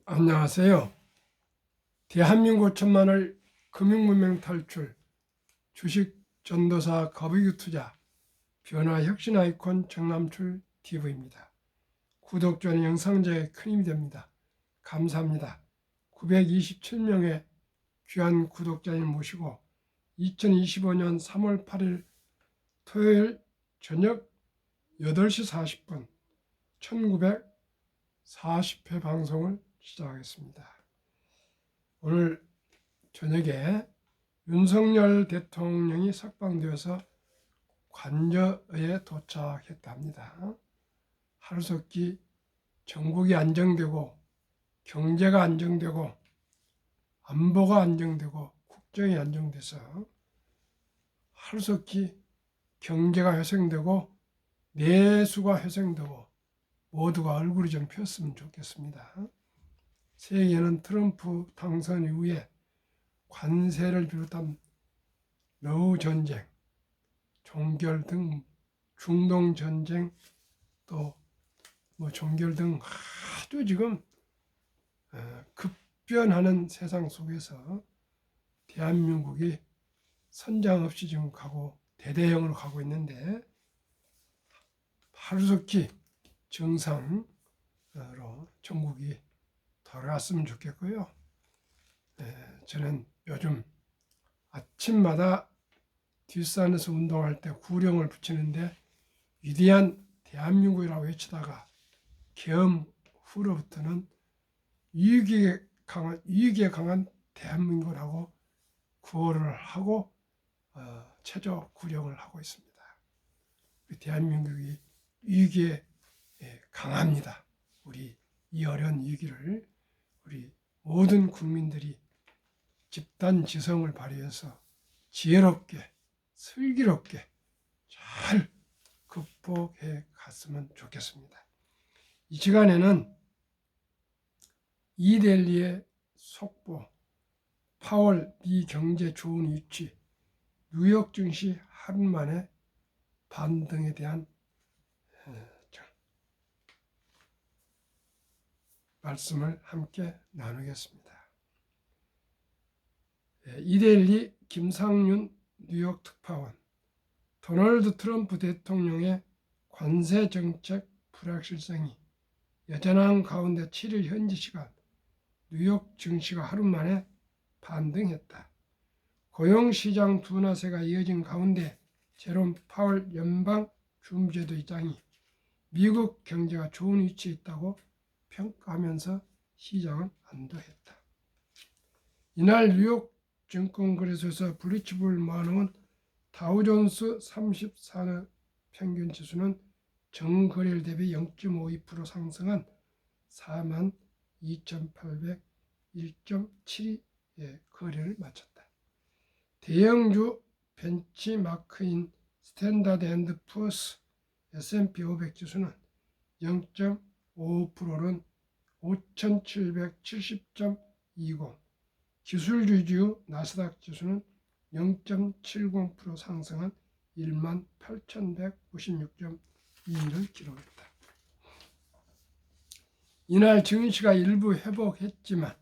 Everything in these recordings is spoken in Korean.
안녕하세요. 대한민국 천만을 금융문명 탈출, 주식 전도사 거북이 투자, 변화 혁신 아이콘 정남출 TV입니다. 구독 좋아요 영상 제에 큰 힘이 됩니다. 감사합니다. 927명의 귀한 구독자님 모시고 2025년 3월 8일 토요일 저녁 8시 40분 1940회 방송을 시작하겠습니다. 오늘 저녁에 윤석열 대통령이 석방되어서 관저에 도착했답니다. 하루속히 전국이 안정되고 경제가 안정되고 안보가 안정되고 국정이 안정돼서 하루속히 경제가 회생되고 내수가 회생되고 모두가 얼굴이 좀 폈으면 좋겠습니다. 세계는 트럼프 당선 이후에 관세를 비롯한 러우 전쟁, 종결 등 중동 전쟁 또 종결 등 아주 지금 급변하는 세상 속에서 대한민국이 선장 없이 지금 가고 대대형으로 가고 있는데 하루속히 정상으로 전국이 돌아갔으면 좋겠고요. 저는 요즘 아침마다 뒷산에서 운동할 때 구령을 붙이는데 위대한 대한민국이라고 외치다가 계엄 후로부터는 위기에 강한 대한민국이라고 구호를 하고 체조 구령을 하고 있습니다. 대한민국이 위기에 강합니다. 우리 이 어려운 위기를 우리 모든 국민들이 집단 지성을 발휘해서 지혜롭게 슬기롭게 잘 극복해 갔으면 좋겠습니다. 이 시간에는 이델리의 속보, 파월 미 경제 좋은 위치, 뉴욕 증시 하루 만에 반등에 대한 말씀을 함께 나누겠습니다. 이델리 김상윤 뉴욕 특파원, 도널드 트럼프 대통령의 관세 정책 불확실성이 여전한 가운데 7일 현지 시간 뉴욕 증시가 하루 만에 반등했다. 고용시장 둔화세가 이어진 가운데 제롬 파월 연방 준비제도 의장이 미국 경제가 좋은 위치에 있다고 평가하면서 시장을 안도했다. 이날 뉴욕 증권거래소에서 블리츠블 모아놓은 다우존스 34년 평균 지수는 전거래일 대비 0.52% 상승한 42,801.72의 거래를 마쳤다. 대형주 벤치마크인 스탠다드 앤드 푸어스 S&P 500 지수는 0.55%는 5,770.20, 기술주주 나스닥 지수는 0.70% 상승한 18,156.2를 기록했다. 이날 증시가 일부 회복했지만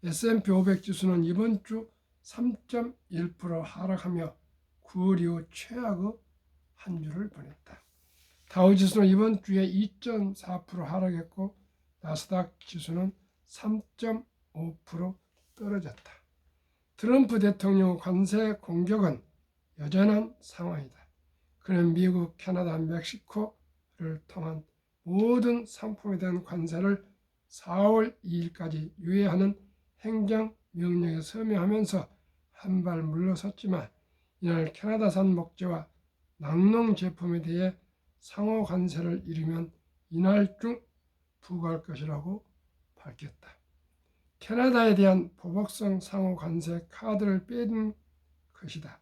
S&P 500 지수는 이번 주 3.1% 하락하며 9월 이후 최악의 한 주를 보냈다. 다우 지수는 이번 주에 2.4% 하락했고 나스닥 지수는 3.5% 떨어졌다. 트럼프 대통령 관세 공격은 여전한 상황이다. 그는 미국, 캐나다, 멕시코를 통한 모든 상품에 대한 관세를 4월 2일까지 유예하는 행정명령에 서명하면서 한 발 물러섰지만 이날 캐나다산 목재와 낙농 제품에 대해 상호 관세를 이르면 이날 중 부과할 것이라고 밝혔다. 캐나다에 대한 보복성 상호 관세 카드를 뺀 것이다.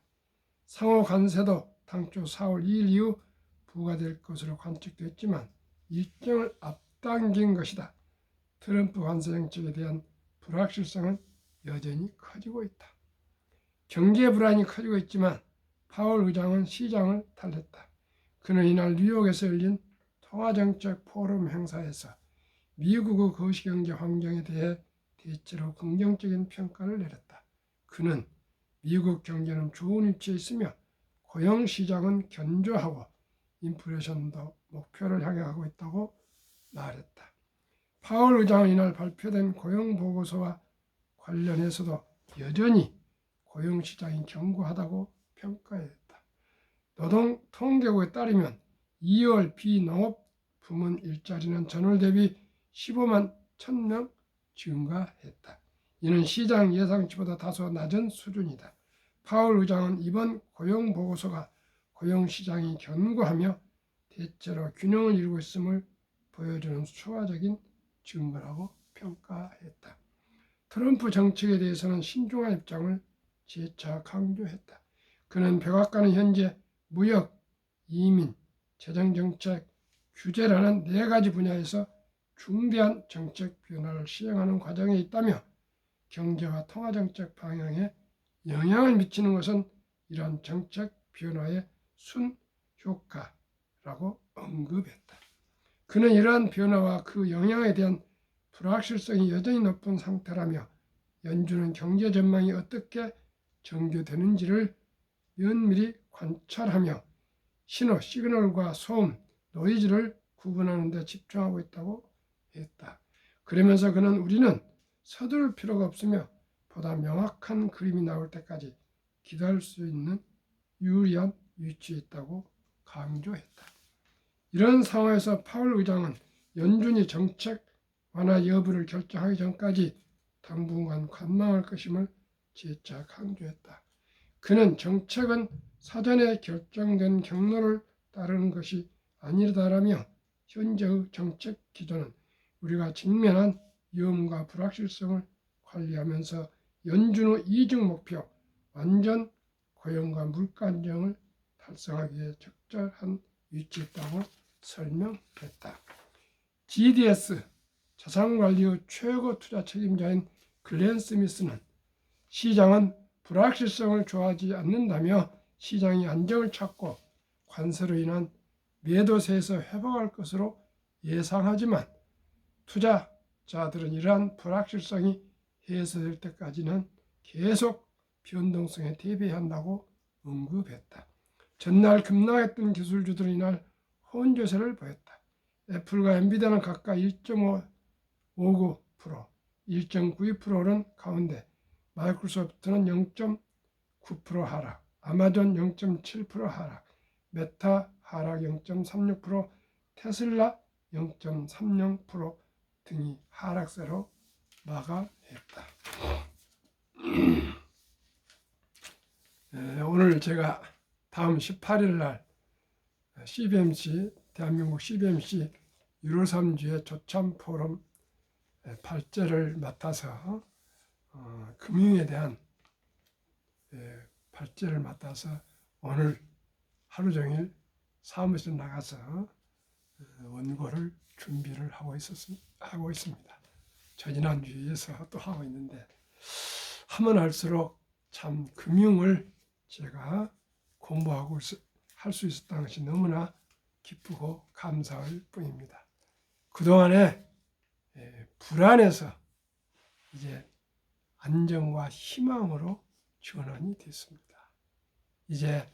상호 관세도 당초 4월 2일 이후 부과될 것으로 관측됐지만 일정을 앞당긴 것이다. 트럼프 관세 정책에 대한 불확실성은 여전히 커지고 있다. 경제 불안이 커지고 있지만 파월 의장은 시장을 달랬다. 그는 이날 뉴욕에서 열린 통화정책 포럼 행사에서 미국의 거시경제 환경에 대해 대체로 긍정적인 평가를 내렸다. 그는 미국 경제는 좋은 위치에 있으며 고용시장은 견조하고 인플레이션도 목표를 향해 가고 있다고 말했다. 파월 의장은 이날 발표된 고용보고서와 관련해서도 여전히 고용시장이 견고하다고 평가했다. 노동통계국에 따르면 2월 비농업 부문 일자리는 전월 대비 15만 1,000명 증가했다. 이는 시장 예상치보다 다소 낮은 수준이다. 파월 의장은 이번 고용보고서가 고용시장이 견고하며 대체로 균형을 이루고 있음을 보여주는 수화적인 증거라고 평가했다. 트럼프 정책에 대해서는 신중한 입장을 재차 강조했다. 그는 백악관은 현재 무역, 이민, 재정정책, 규제라는 4가지 분야에서 중대한 정책 변화를 시행하는 과정에 있다며 경제와 통화정책 방향에 영향을 미치는 것은 이러한 정책 변화의 순효과라고 언급했다. 그는 이러한 변화와 그 영향에 대한 불확실성이 여전히 높은 상태라며 연준은 경제 전망이 어떻게 전개되는지를 면밀히 관찰하며 신호, 시그널과 소음, 노이즈를 구분하는 데 집중하고 있다고 했다. 그러면서 그는 우리는 서두를 필요가 없으며 보다 명확한 그림이 나올 때까지 기다릴 수 있는 유리한 위치에 있다고 강조했다. 이런 상황에서 파월 의장은 연준이 정책 완화 여부를 결정하기 전까지 당분간 관망할 것임을 재차 강조했다. 그는 정책은 사전에 결정된 경로를 따르는 것이 아니다라며 현재의 정책 기조는 우리가 직면한 위험과 불확실성을 관리하면서 연준의 이중 목표, 완전 고용과 물가 안정을 달성하기 위해 적절한 위치에 있다고 설명했다. GDS 자산관리의 최고 투자 책임자인 글렌 스미스는 시장은 불확실성을 좋아하지 않는다며 시장이 안정을 찾고 관세로 인한 매도세에서 회복할 것으로 예상하지만 투자자들은 이러한 불확실성이 해소될 때까지는 계속 변동성에 대비해야 한다고 언급했다. 전날 급락했던 기술주들은 이날 혼조세를 보였다. 애플과 엔비디아는 각각 1.59%, 1.92% 오른 가운데 마이크로소프트는 0.9% 하락, 아마존 0.7% 하락, 메타 하락 0.36%, 테슬라 0.30% 등이 하락세로 마감했다. 오늘 제가 다음 18일 날 CBMC, 대한민국 CBMC 1월 3주의 조참 포럼 발제를 맡아서 금융에 대한 발제를 맡아서 오늘 하루 종일 사무실 나가서 원고를 준비를 하고 있습니다. 지난주에서 또 하고 있는데 하면 할수록 참 금융을 제가 공부하고 할 수 있었다는 것이 너무나 기쁘고 감사할 뿐입니다. 그동안에 불안해서 이제 안정과 희망으로 전환이 됐습니다. 이제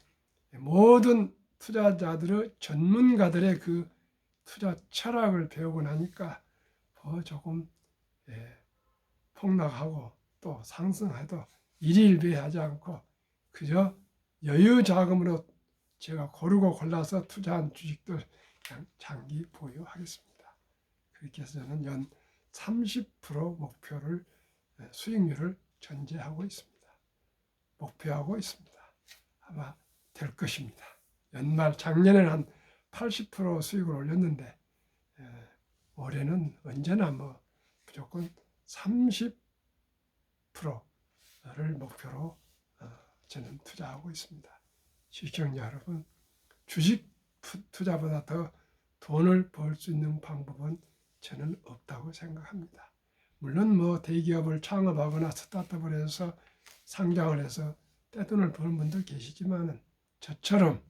모든 투자자들의 전문가들의 그 투자 철학을 배우고 나니까 조금 폭락하고 또 상승해도 일희일비하지 않고 그저 여유 자금으로 제가 고르고 골라서 투자한 주식들 그냥 장기 보유하겠습니다. 그렇게 해서 저는 연 30% 목표를 수익률을 전제하고 있습니다. 목표하고 있습니다. 아마 될 것입니다. 연말 작년에는 한 80% 수익을 올렸는데 올해는 언제나 무조건 30%를 목표로 저는 투자하고 있습니다. 시청자 여러분, 주식 투자보다 더 돈을 벌 수 있는 방법은 저는 없다고 생각합니다. 물론 대기업을 창업하거나 스타트업을 해서 상장을 해서 떼돈을 버는 분들 계시지만 저처럼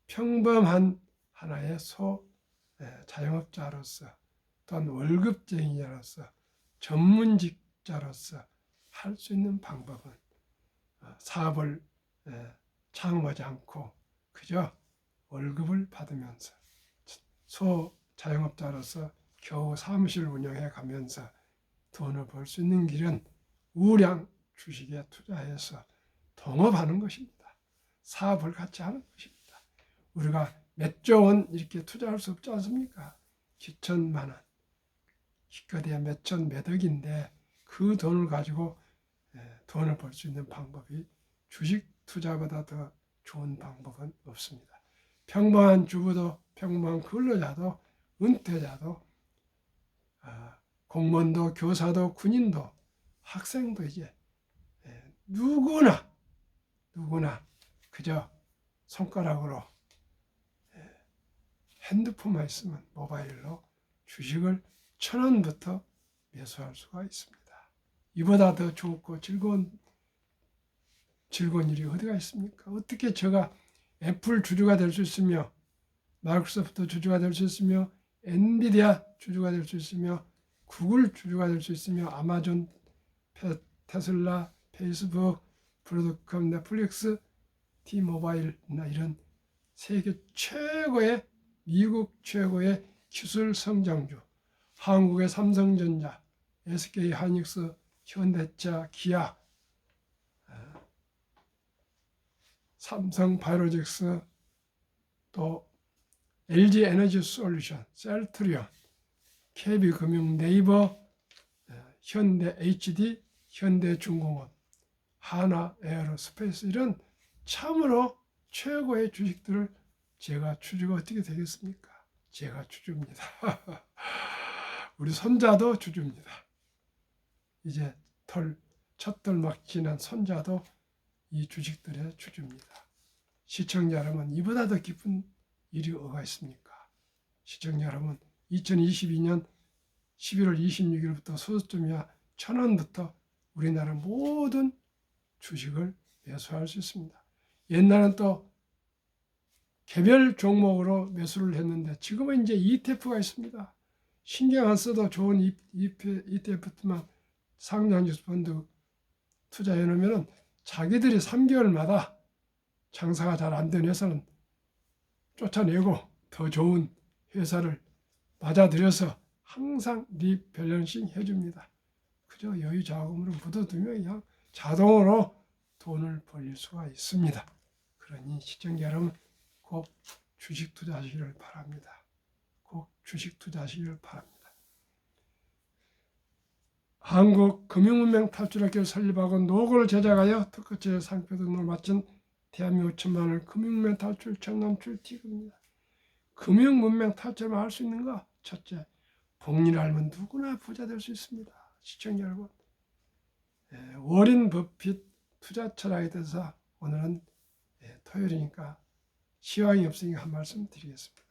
평범한 하나의 자영업자로서 또한 월급쟁이자로서 전문직자로서 할 수 있는 방법은 사업을 창업하지 않고 그저 월급을 받으면서 소자영업자로서 겨우 사무실 운영해 가면서 돈을 벌 수 있는 길은 우량 주식에 투자해서 동업하는 것입니다. 사업을 같이 하는 것입니다. 우리가 몇 조 원 이렇게 투자할 수 없지 않습니까? 기천만 원, 기껏해야 몇천 몇 억인데 그 돈을 가지고 돈을 벌 수 있는 방법이 주식 투자보다 더 좋은 방법은 없습니다. 평범한 주부도 평범한 근로자도 은퇴자도 공무원도 교사도 군인도 학생도 이제 누구나 그저 손가락으로 핸드폰만 있으면 모바일로 주식을 1,000원부터 매수할 수가 있습니다. 이보다 더 좋고 즐거운 일이 어디가 있습니까? 어떻게 제가 애플 주주가 될 수 있으며 마이크로소프트 주주가 될 수 있으며 엔비디아 주주가 될 수 있으며 구글 주주가 될 수 있으며 아마존, 테슬라, 페이스북, 브로드컴, 넷플릭스, T모바일이나 이런 세계 최고의 미국 최고의 기술 성장주, 한국의 삼성전자, SK 하이닉스, 현대차, 기아, 삼성 바이오로직스, 또 LG 에너지 솔루션, 셀트리온, KB금융, 네이버, 현대 HD, 현대중공업, 하나 에어로스페이스 이런 참으로 최고의 주식들을 제가 주주가 어떻게 되겠습니까? 제가 주주입니다. 우리 손자도 주주입니다. 이제 첫돌 막 지난 손자도 이 주식들의 주주입니다. 시청자 여러분, 이보다 더 기쁜 일이 뭐가 있습니까? 시청자 여러분, 2022년 11월 26일부터 소득주미와 1,000원부터 우리나라 모든 주식을 매수할 수 있습니다. 옛날엔 또 개별 종목으로 매수를 했는데 지금은 이제 ETF가 있습니다. 신경 안 써도 좋은 ETF만 상장주식 펀드 투자해 놓으면 자기들이 3개월마다 장사가 잘 안 된 회사는 쫓아내고 더 좋은 회사를 맞아들여서 항상 리밸런싱 해줍니다. 그저 여유 자금으로 묻어두면 그냥 자동으로 돈을 벌릴 수가 있습니다. 그러니 시청자 여러분 꼭 주식 투자하시기를 바랍니다. 꼭 주식 투자하시기를 바랍니다. 한국금융문명 탈출학교를 설립하고 노고를 제작하여 특허제 상표 등록을 마친 대한민국 5천만을 금융문명 탈출 청남출 티그입니다. 금융문명 탈출을 할 수 있는가? 첫째, 복리를 알면 누구나 부자 될 수 있습니다. 시청자 여러분, 워린 버핏 투자 철학에 대해서 오늘은 토요일이니까 시황이 없으니까 한 말씀 드리겠습니다.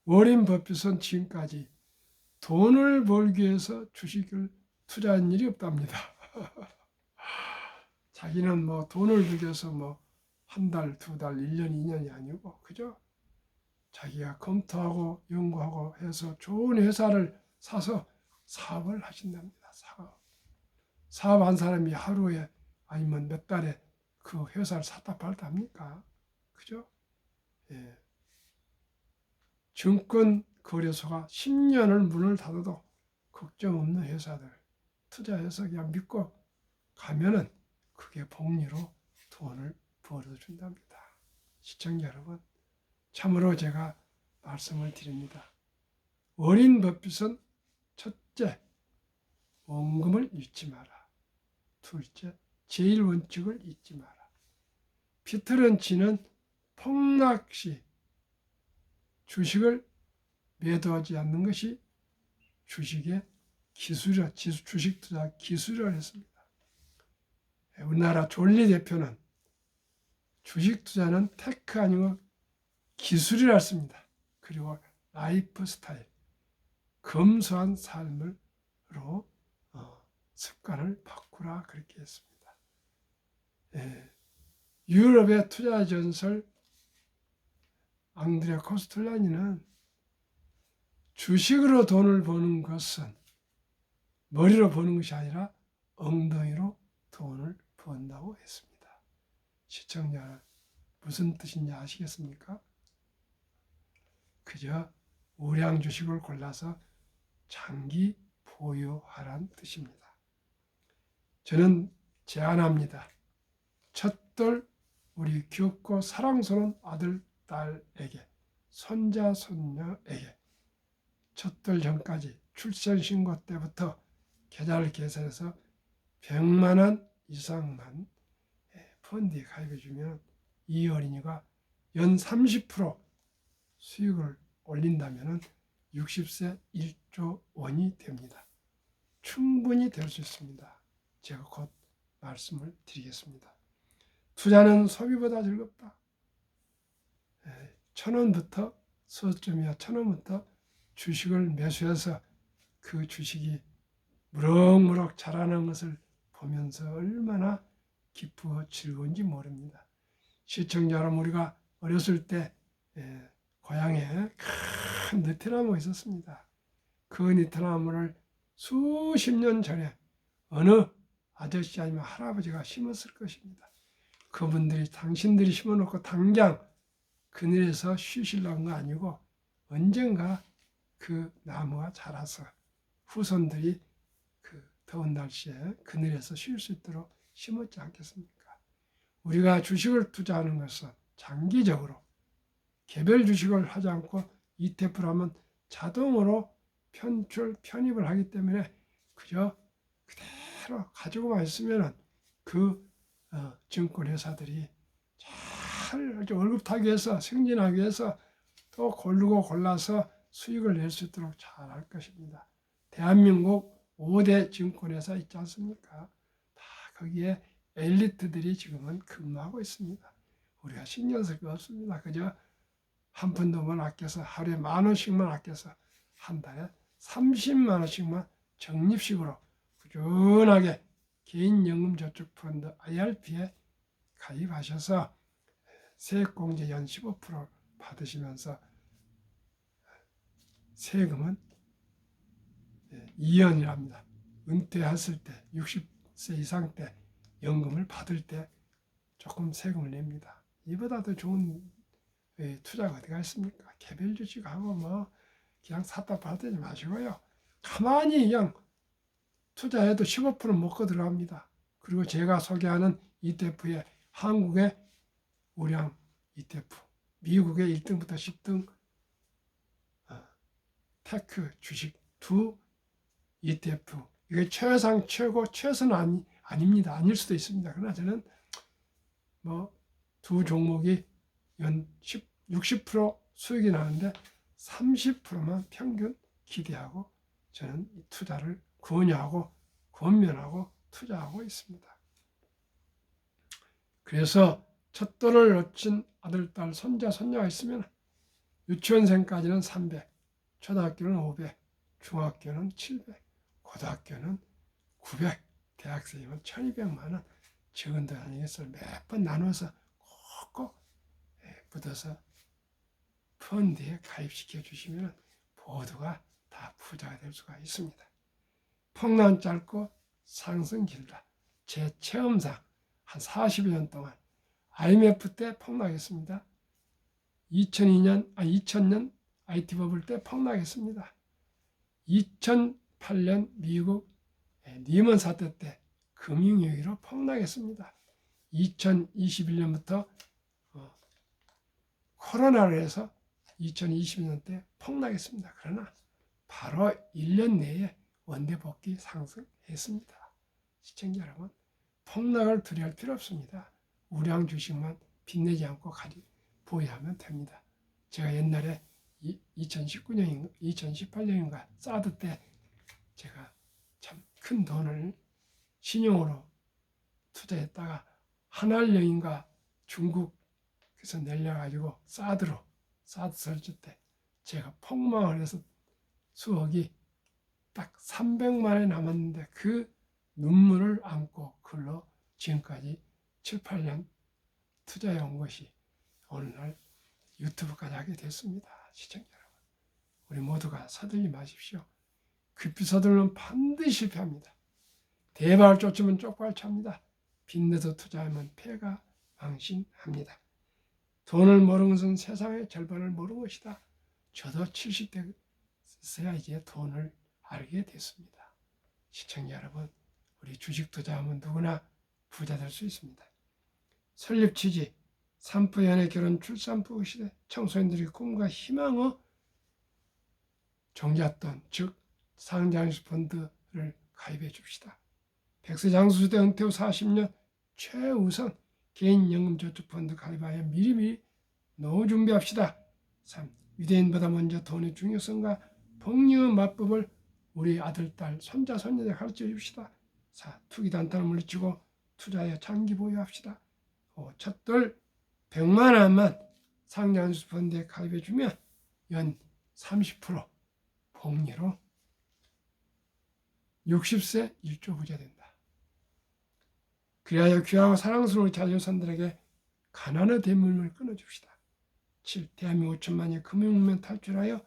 워린 버핏은 지금까지 돈을 벌기 위해서 주식을 투자한 일이 없답니다. 자기는 뭐 돈을 벌기 위해서 뭐 한 달, 두 달, 1년, 2년이 아니고 그죠? 자기가 검토하고 연구하고 해서 좋은 회사를 사서 사업을 하신답니다. 사업한 사람이 하루에 아니면 몇 달에 그 회사를 샀다 팔다 합니까? 그죠? 예. 증권 거래소가 10년을 문을 닫아도 걱정 없는 회사들 투자해서 그냥 믿고 가면은 그게 복리로 돈을 벌어준답니다. 시청자 여러분, 참으로 제가 말씀을 드립니다. 워린 버핏은 첫째, 원금을 잃지 마라. 둘째, 제일 원칙을 잊지 마라. 피터 런치는 폭락시 주식을 매도하지 않는 것이 주식의 기술이라, 주식 투자 기술이라고 했습니다. 우리나라 존리 대표는 주식 투자는 테크 아니고 기술이라 했습니다. 그리고 라이프 스타일, 검소한 삶으로 습관을 바꾸라 그렇게 했습니다. 유럽의 투자 전설 앙드레 코스텔라니는 주식으로 돈을 버는 것은 머리로 버는 것이 아니라 엉덩이로 돈을 번다고 했습니다. 시청자, 무슨 뜻인지 아시겠습니까? 그저 우량 주식을 골라서 장기 보유하란 뜻입니다. 저는 제안합니다. 첫돌 우리 귀엽고 사랑스러운 아들, 딸에게, 손자, 손녀에게 첫돌 전까지 출생신고 때부터 계좌를 계산해서 100만 원 이상만 펀드에 가입해주면 이 어린이가 연 30% 수익을 올린다면 60세 1조 원이 됩니다. 충분히 될 수 있습니다. 제가 곧 말씀을 드리겠습니다. 투자는 소비보다 즐겁다. 1,000원부터 수점이야 1,000원부터 주식을 매수해서 그 주식이 무럭무럭 자라는 것을 보면서 얼마나 기쁘고 즐거운지 모릅니다. 시청자 여러분, 우리가 어렸을 때 고향에 큰 느티나무가 있었습니다. 그 느티나무를 수십 년 전에 어느 아저씨 아니면 할아버지가 심었을 것입니다. 그분들이 당신들이 심어놓고 당장 그늘에서 쉬시려는 거 아니고 언젠가 그 나무가 자라서 후손들이 그 더운 날씨에 그늘에서 쉴 수 있도록 심었지 않겠습니까? 우리가 주식을 투자하는 것은 장기적으로 개별 주식을 하지 않고 ETF를 하면 자동으로 편입을 하기 때문에 그저 그대로 가지고만 있으면 그 증권회사들이 잘 월급 타기 위해서 승진하기 위해서 또 고르고 골라서 수익을 낼 수 있도록 잘 할 것입니다. 대한민국 5대 증권회사 있지 않습니까? 다 거기에 엘리트들이 지금은 근무하고 있습니다. 우리가 신경 쓸 거 없습니다. 그저 한 푼도만 아껴서 하루에 10,000원씩만 아껴서 한 달에 30만 원씩만 적립식으로 꾸준하게 개인연금저축펀드 IRP에 가입하셔서 세액공제 연 15% 받으시면서 세금은 2연이랍니다. 은퇴했을 때 60세 이상 때 연금을 받을 때 조금 세금을 냅니다. 이보다 더 좋은 투자가 어디가 있습니까? 개별 주식하고 뭐 그냥 샀다 팔지 마시고요. 가만히 그냥 투자해도 15% 먹고 들어갑니다. 그리고 제가 소개하는 ETF에 한국의 우량 ETF, 미국의 1등부터 10등 테크 주식 두 ETF, 이게 최상 최고 최선은 아닙니다. 아닐 수도 있습니다. 그러나 저는 뭐 두 종목이 연 60% 수익이 나는데 30%만 평균 기대하고 저는 이 투자를 권면하고 투자하고 있습니다. 그래서 첫 돈을 놓친 아들, 딸, 손자, 손녀가 있으면 유치원생까지는 300, 초등학교는 500, 중학교는 700, 고등학교는 900, 대학생이면 1,200만 원 적은 돈 아니겠어요? 몇 번 나눠서 꼭꼭 묻어서 펀드에 가입시켜 주시면 모두가 다 부자가 될 수가 있습니다. 폭락은 짧고 상승 길다. 제 체험상 한 40여 년 동안 IMF 때 폭락했습니다. 2000년 IT 버블 때 폭락했습니다. 2008년 미국 리먼 사태 때 금융위기로 폭락했습니다. 2021년부터 코로나로 해서 2020년 때 폭락했습니다. 그러나 바로 1년 내에 원대복귀 상승했습니다. 시청자 여러분, 폭락을 두려워할 필요 없습니다. 우량 주식만 빚내지 않고 보유하면 됩니다. 제가 옛날에 2018년인가 사드 때 제가 참 큰 돈을 신용으로 투자했다가 한알령인가 중국에서 내려가지고 사드 설치 때 제가 폭망을 해서 수억이 딱 300만 원이 남았는데 그 눈물을 안고 그걸로 지금까지 7, 8년 투자해 온 것이 오늘날 유튜브까지 하게 됐습니다. 시청자 여러분, 우리 모두가 서둘리 마십시오. 급히 서둘러면 반드시 실패합니다. 대박을 쫓으면 쪽발차입니다. 빚내서 투자하면 패가 망신합니다. 돈을 모르는 것은 세상의 절반을 모르는 것이다. 저도 70대 있어야 이제 돈을 알게 됐습니다. 시청자 여러분, 우리 주식 투자하면 누구나 부자 될 수 있습니다. 설립 취지, 산부 연애 결혼 출산부 시대, 청소년들의 꿈과 희망의 종잣돈, 즉 상장수 펀드를 가입해 줍시다. 백세 장수시대 은퇴 후 40년 최우선 개인연금저축펀드 가입하여 미리미리 노후 준비합시다. 3. 유대인보다 먼저 돈의 중요성과 복리의 맞법을 우리 아들, 딸, 손자, 손녀에 가르쳐 줍시다. 4. 투기 단타를 물리치고 투자에 장기 보유합시다. 5. 첫돌 100만 원만 상장수 펀드에 가입해 주면 연 30% 복리로 60세 1조 부자 된다. 그리하여 귀하고 사랑스러운 자녀손들에게 가난의 대물림을 끊어줍시다. 7. 대한민국 5천만의 금융문명 탈출하여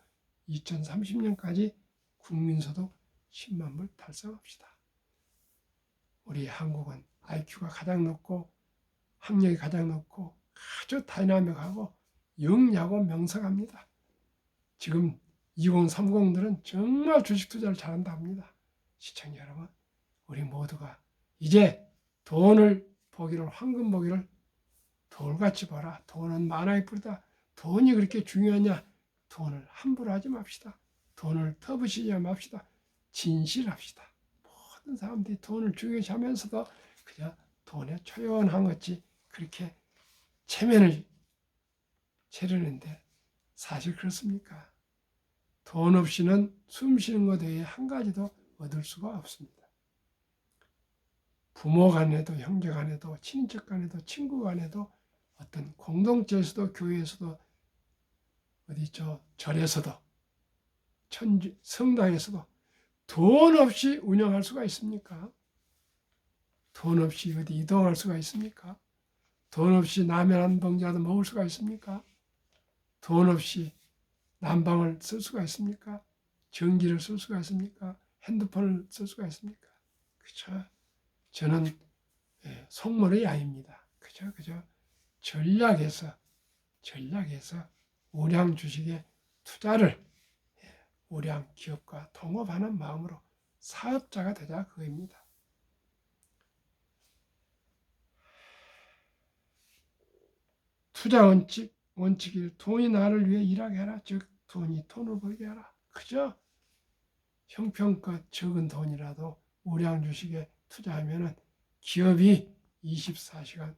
2030년까지 국민소득 10만 불 달성합시다. 우리 한국은 IQ가 가장 높고 학력이 가장 높고 아주 다이나믹하고 영리하고 명석합니다. 지금 2030들은 정말 주식 투자를 잘한다 합니다. 시청자 여러분, 우리 모두가 이제 돈을 보기를, 황금 보기를 돌같이 봐라. 돈은 만화의 뿌리다. 돈이 그렇게 중요하냐? 돈을 함부로 하지 맙시다. 돈을 터부시지 맙시다. 진실합시다. 모든 사람들이 돈을 중요시 하면서도 그저 돈에 초연한 것이 그렇게 체면을 차리는데 사실 그렇습니까? 돈 없이는 숨 쉬는 것 외에 한 가지도 얻을 수가 없습니다. 부모 간에도, 형제 간에도, 친인척 간에도, 친구 간에도, 어떤 공동체에서도, 교회에서도, 절에서도, 성당에서도 돈 없이 운영할 수가 있습니까? 돈 없이 어디 이동할 수가 있습니까? 돈 없이 라면 한 봉지라도 먹을 수가 있습니까? 돈 없이 난방을 쓸 수가 있습니까? 전기를 쓸 수가 있습니까? 핸드폰을 쓸 수가 있습니까? 그렇죠? 저는 속물의 아입니다. 그저 전략해서 우량 주식에 투자를 우량 기업과 동업하는 마음으로 사업자가 되자 그겁니다. 투자 원칙 1. 돈이 나를 위해 일하게 하라. 즉 돈이 돈을 벌게 하라. 그저 형편껏 적은 돈이라도 우량 주식에 투자하면 기업이 24시간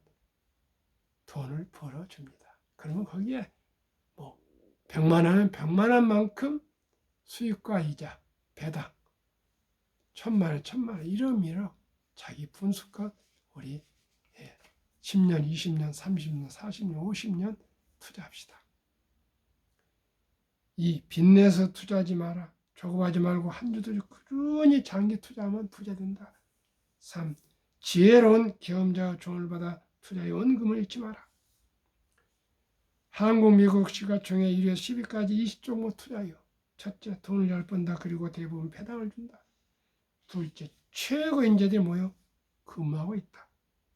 돈을 벌어줍니다. 그러면 거기에 100만 원은 100만 원만큼 수익과 이자, 배당, 1000만 원, 1000만 원 이러미러 자기 분수껏 우리 10년, 20년, 30년, 40년, 50년 투자합시다. 2. 빚내서 투자하지 마라. 조급하지 말고 한 주도 꾸준히 장기 투자하면 부자 된다. 3. 지혜로운 경험자가 조언을 받아 투자의 원금을 잃지 마라. 한국, 미국 시가총액 1회 10위까지 20종목 투자하여 첫째, 돈을 10번 다 그리고 대부분 배당을 준다. 둘째, 최고 인재들이 모여 근무하고 있다.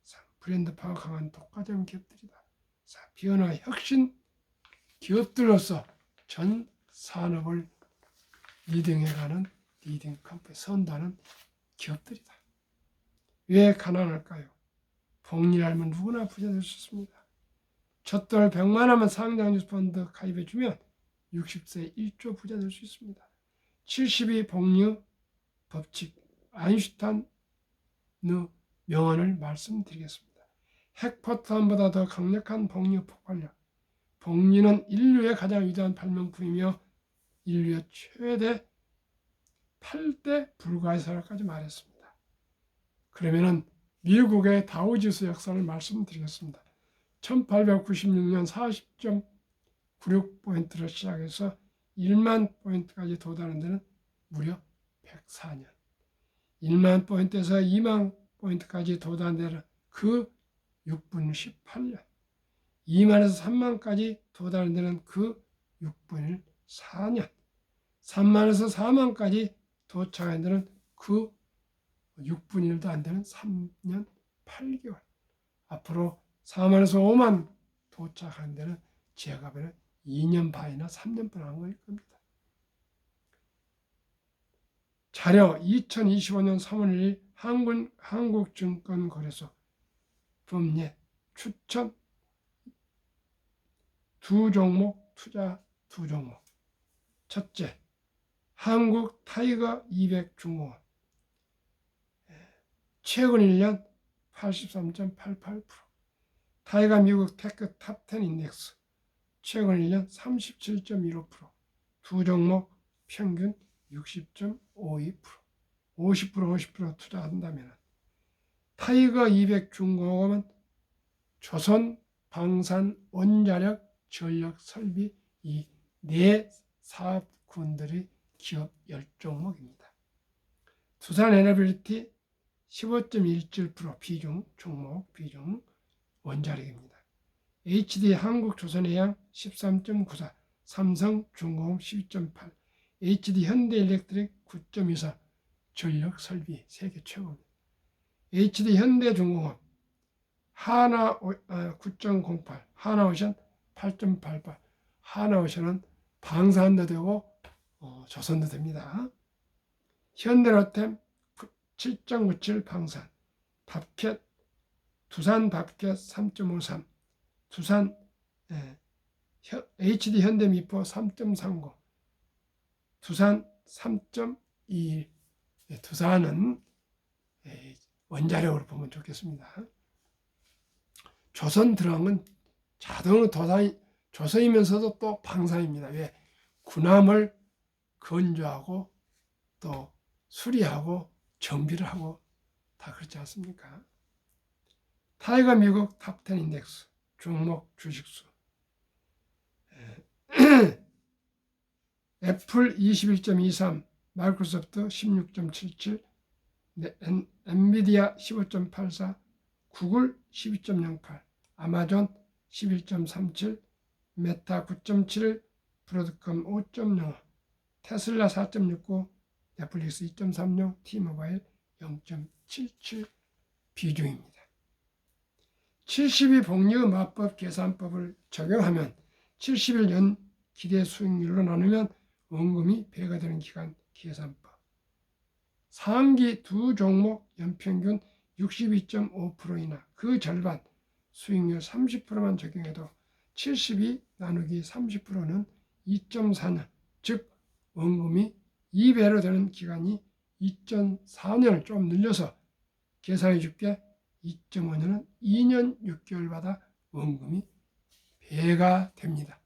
3. 브랜드 파워 강한 독과점 기업들이다. 4. 변화 혁신 기업들로서 전 산업을 리딩해가는 리딩 컴퍼니 선다는 기업들이다. 왜 가난할까요? 복리를 알면 누구나 부자 될 수 있습니다. 첫돌 100만 원만 상장주 펀드 가입해주면 60세 1조 부자 될 수 있습니다. 72 복리 법칙 아인슈타인의 명언을 말씀드리겠습니다. 핵포탄보다 더 강력한 복리 폭발력. 복리는 인류의 가장 위대한 발명품이며 인류의 최대 8대 불가사라까지 말했습니다. 그러면은 미국의 다우지수 역사를 말씀드리겠습니다. 1896년 40.96포인트로 시작해서 1만 포인트까지 도달하는 데는 무려 104년. 1만 포인트에서 2만 포인트까지 도달하는 데는 그 6분 18년. 2만에서 3만까지 도달하는 데는 그 6분을 4년. 3만에서 4만까지 도착한 데는 그 6분의 1도 안 되는 3년 8개월. 앞으로 4만에서 5만 도착한 데는 제가 보는 2년 반이나 3년 반 한 거일 겁니다. 자료 2025년 3월 1일 한국증권거래소 범례 추천 두 종목 투자 두 종목. 첫째, 한국 타이거 200 중공업 최근 1년 83.88%. 타이거 미국 테크 탑10 인덱스 최근 1년 37.15%. 두 종목 평균 60.52%. 50% 투자한다면 타이거 200 중공업은 조선, 방산, 원자력, 전력, 설비 이 네 사업군들의 기업 10종목입니다. 두산 에너빌리티 15.17% 비중, 종목 비중 원자력입니다. HD 한국조선해양 13.94, 삼성중공업 12.8, HD 현대일렉트릭 9.24, 전력 설비 세계 최고입니다. HD 현대중공업 하나 9.08, 하나오션 8.88, 하나오션은 방산도 되고 조선도 됩니다. 현대로템 7.97 방산, 밥캣 두산 밥캣 3.53, 두산 HD 현대미포 3.30, 두산 3.21. 두산은 원자력으로 보면 좋겠습니다. 조선 들어가면 자동으로 조선이면서도 또 방산입니다. 왜? 군함을 건조하고 또 수리하고 정비를 하고 다 그렇지 않습니까? 타이거 미국 탑10 인덱스 종목 주식수 애플 21.23, 마이크로소프트 16.77, 엔비디아 15.84, 구글 12.08, 아마존 11.37, 메타 9.71, 브로드컴 5.05, 테슬라 4.69, 넷플릭스 2.36, 티모바일 0.77 비중입니다. 70일 복리의 마법 계산법을 적용하면 70일 연 기대 수익률로 나누면 원금이 배가 되는 기간 계산법. 상기 두 종목 연평균 62.5%이나 그 절반 수익률 30%만 적용해도 72 나누기 30%는 2.4년, 즉 원금이 2배로 되는 기간이 2.4년을 좀 늘려서 계산해 줄게 2.5년은 2년 6개월 받아 원금이 배가 됩니다.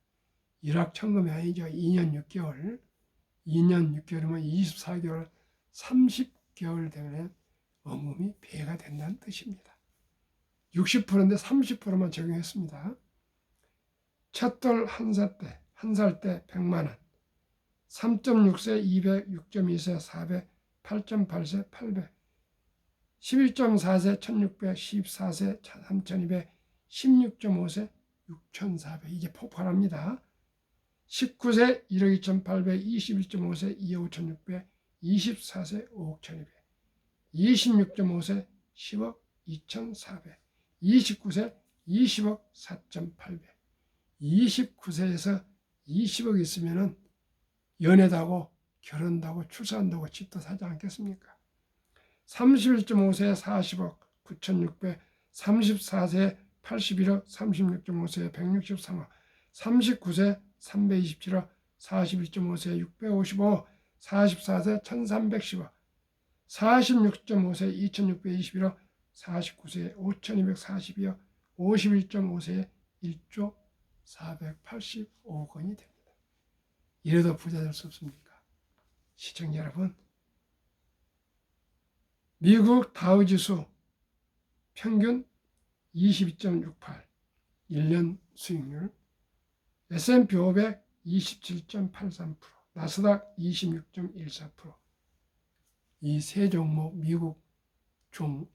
일확천금이 아니죠. 2년 6개월. 2년 6개월이면 24개월, 30개월 되면 원금이 배가 된다는 뜻입니다. 60%인데 30%만 적용했습니다. 첫돌 한 살 때 100만원, 3.6세 200, 6.2세 400, 8.8세 800, 11.4세 1600, 14세 3200, 16.5세 6400. 이게 폭발합니다. 19세 1억 2800, 21.5세 2억 5600, 24세 5억 1200, 26.5세 10억 2400, 29세 20억 4800. 29세에서 20억 있으면은 연애도 하고 결혼도 하고 출산도 하고 집도 사지 않겠습니까? 31.5세 40억 9600, 34세 81억, 36.5세 163억, 39세 327억, 41.5세 655, 44세 1310억, 46.5세 2621억, 49세 5242억, 51.5세 1조 485억 원이 됩니다. 이래도 부자 될 수 없습니까? 시청자 여러분, 미국 다우지수 평균 22.68, 1년 수익률, S&P 500 27.83%, 나스닥 26.14%. 이 세 종목 미국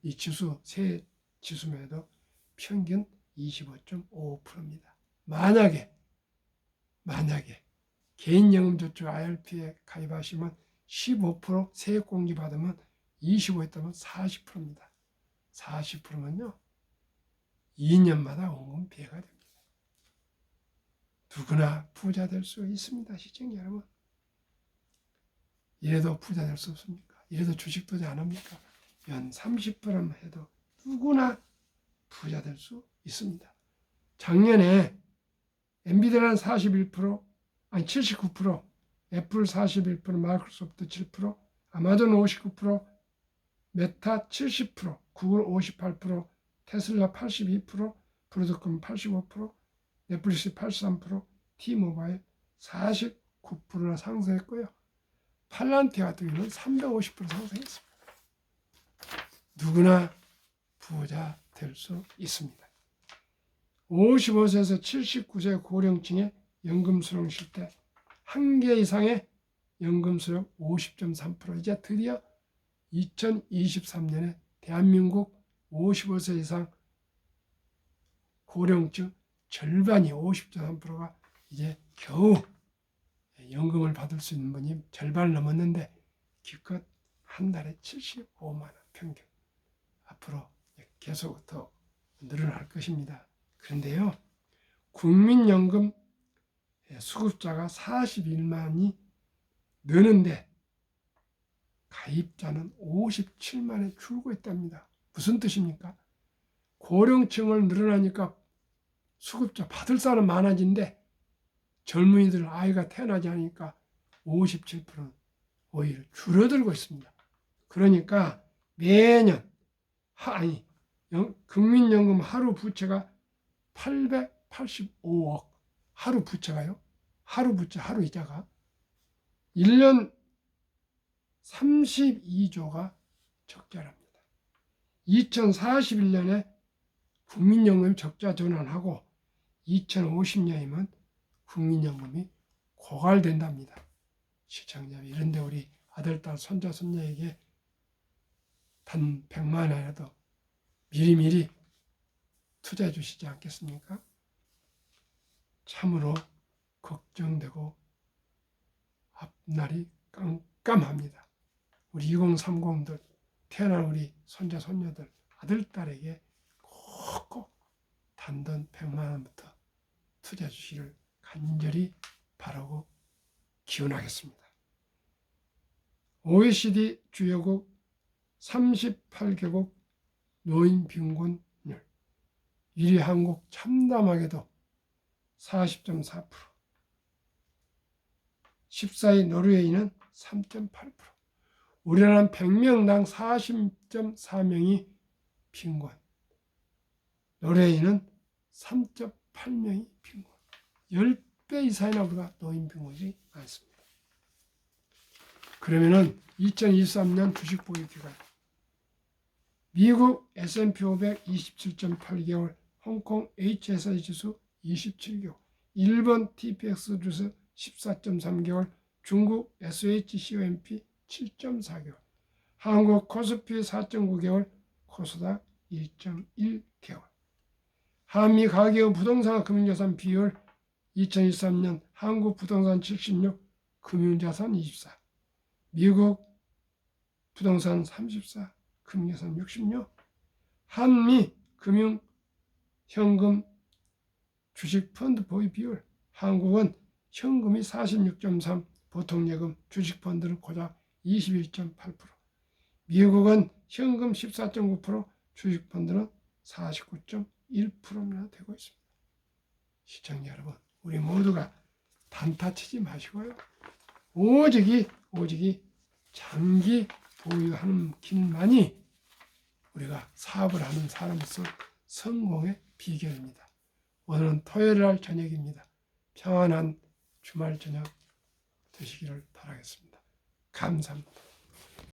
이 지수 세 지수매도 평균 25.5%입니다. 만약에 개인연금저축 IRP에 가입하시면 15%, 세액공제 받으면 25 했다면 40%입니다. 40%면요 2년마다 원금 비회가 됩니다. 누구나 부자 될 수 있습니다. 시청자 여러분. 이래도 부자 될 수 없습니까? 이래도 주식도 안 합니까? 연 30%만 해도 누구나 부자 될 수 있습니다. 작년에 엔비디아는 41%, 아니 79%, 애플 41%, 마이크로소프트 7%, 아마존 59%, 메타 70%, 구글 58%, 테슬라 82%, 브로드컴 85%, 넷플릭스 83%, T모바일 49%나 상승했고요. 팔란티 같은 경우는 350% 상승했습니다. 누구나 부자 될 수 있습니다. 55세에서 79세 고령층의 연금 수령 실태 1개 이상의 연금 수령 50.3%. 이제 드디어 2023년에 대한민국 55세 이상 고령층 절반이 50.3%가 이제 겨우 연금을 받을 수 있는 분이 절반을 넘었는데 기껏 한 달에 75만 원 평균. 앞으로 계속 더 늘어날 것입니다. 그런데요, 국민연금 수급자가 41만이 느는데 가입자는 57만에 줄고 있답니다. 무슨 뜻입니까? 고령층을 늘어나니까 수급자 받을 사람 많아진데 젊은이들 아이가 태어나지 않으니까 57%는 오히려 줄어들고 있습니다. 그러니까 매년 국민연금 하루 부채가 885억, 하루 부채가요? 하루 부채, 하루 이자가 1년 32조가 적자랍니다. 2041년에 국민연금 적자 전환하고 2050년이면 국민연금이 고갈된답니다. 시청자, 이런데 우리 아들, 딸, 손자, 손녀에게 단 100만 원이라도 미리미리 투자해 주시지 않겠습니까? 참으로 걱정되고 앞날이 깜깜합니다. 우리 2030들, 태어난 우리 손자, 손녀들, 아들, 딸에게 꼭꼭 단돈 100만 원부터 투자해 주시기를 간절히 바라고 기원하겠습니다. OECD 주요국 38개국 노인 빈곤율 1위 한국 참담하게도 40.4%, 14위 노르웨이는 3.8%, 우리나라는 100명당 40.4명이 빈곤, 노르웨이는 3.8명이 빈곤, 10배 이상이나 우리가 노인 빈곤이 많습니다. 그러면은 2023년 주식 보유 기간, 미국 S&P 500 27.8개월, 홍콩 HSI 지수 27개월, 일본 TPX 지수 14.3개월, 중국 SHCOMP 7.4개월, 한국 코스피 4.9개월, 코스닥 1.1개월. 한미 가계의 부동산 금융자산 비율 2023년 한국 부동산 76, 금융자산 24, 미국 부동산 34, 금융자산 66, 한미 금융 현금 주식 펀드 보유 비율, 한국은 현금이 46.3, 보통예금 주식 펀드는 고작 21.8%, 미국은 현금 14.9%, 주식 펀드는 49.1%나 되고 있습니다. 시청자 여러분, 우리 모두가 단타치지 마시고요. 오직이 장기 보유하는 길만이 우리가 사업을 하는 사람으로서 성공의 비결입니다. 오늘은 토요일 날 저녁입니다. 평안한 주말 저녁 되시기를 바라겠습니다. 감사합니다.